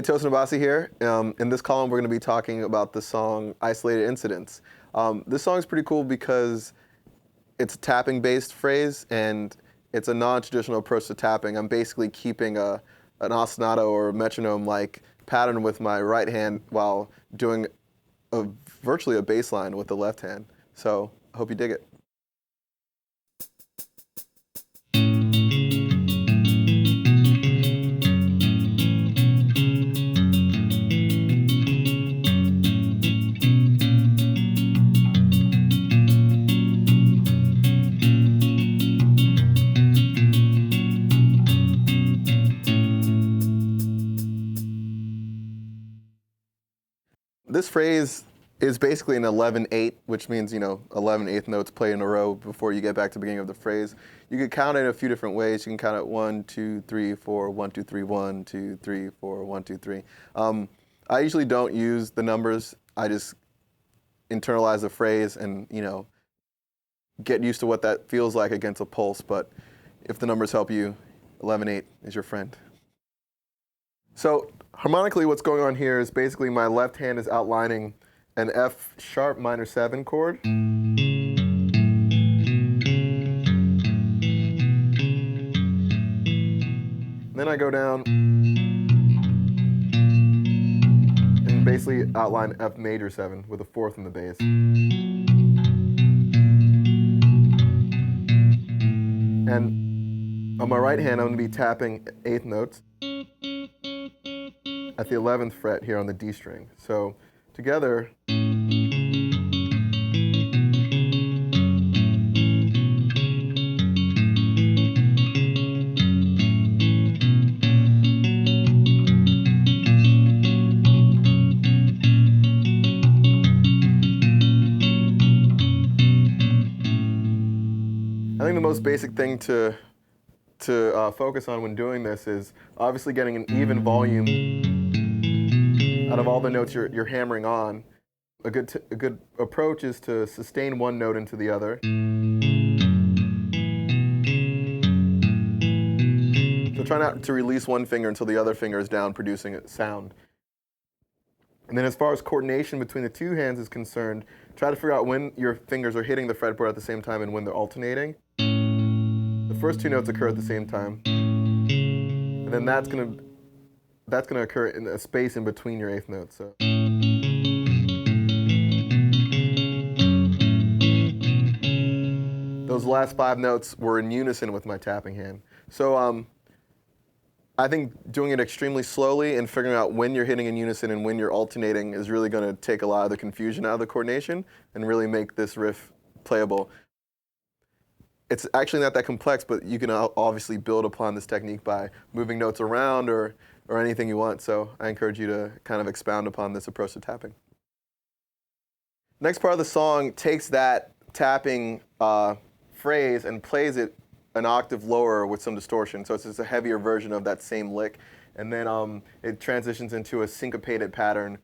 Tosin Abasi here. In this column, we're going to be talking about the song Isolated Incidents. This song is pretty cool because it's a tapping-based phrase, and it's a non-traditional approach to tapping. I'm basically keeping an ostinato or a metronome-like pattern with my right hand while doing virtually a bass line with the left hand. So I hope you dig it. This phrase is basically an 11/8, which means, 11 eighth notes played in a row before you get back to the beginning of the phrase. You can count it a few different ways. You can count it 1, 2, 3, 4, 1, 2, 3, 1, 2, 3, 4, 1, 2, 3. I usually don't use the numbers. I just internalize the phrase and, get used to what that feels like against a pulse. But if the numbers help you, 11/8 is your friend. So harmonically, what's going on here is basically my left hand is outlining an F sharp minor 7 chord. Then I go down and basically outline F major 7 with a 4th in the bass. And on my right hand, I'm going to be tapping 8th notes at the 11th fret here on the D string. So together, I think the most basic thing to focus on when doing this is obviously getting an even volume out of all the notes you're hammering on. A good approach is to sustain one note into the other. So try not to release one finger until the other finger is down, producing a sound. And then as far as coordination between the two hands is concerned, try to figure out when your fingers are hitting the fretboard at the same time and when they're alternating. The first two notes occur at the same time, and then that's going to occur in a space in between your 8th notes. So. Those last 5 notes were in unison with my tapping hand. So I think doing it extremely slowly and figuring out when you're hitting in unison and when you're alternating is really going to take a lot of the confusion out of the coordination and really make this riff playable. It's actually not that complex, but you can obviously build upon this technique by moving notes around or anything you want. So I encourage you to kind of expound upon this approach to tapping. Next part of the song takes that tapping phrase and plays it an octave lower with some distortion. So it's just a heavier version of that same lick. And then it transitions into a syncopated pattern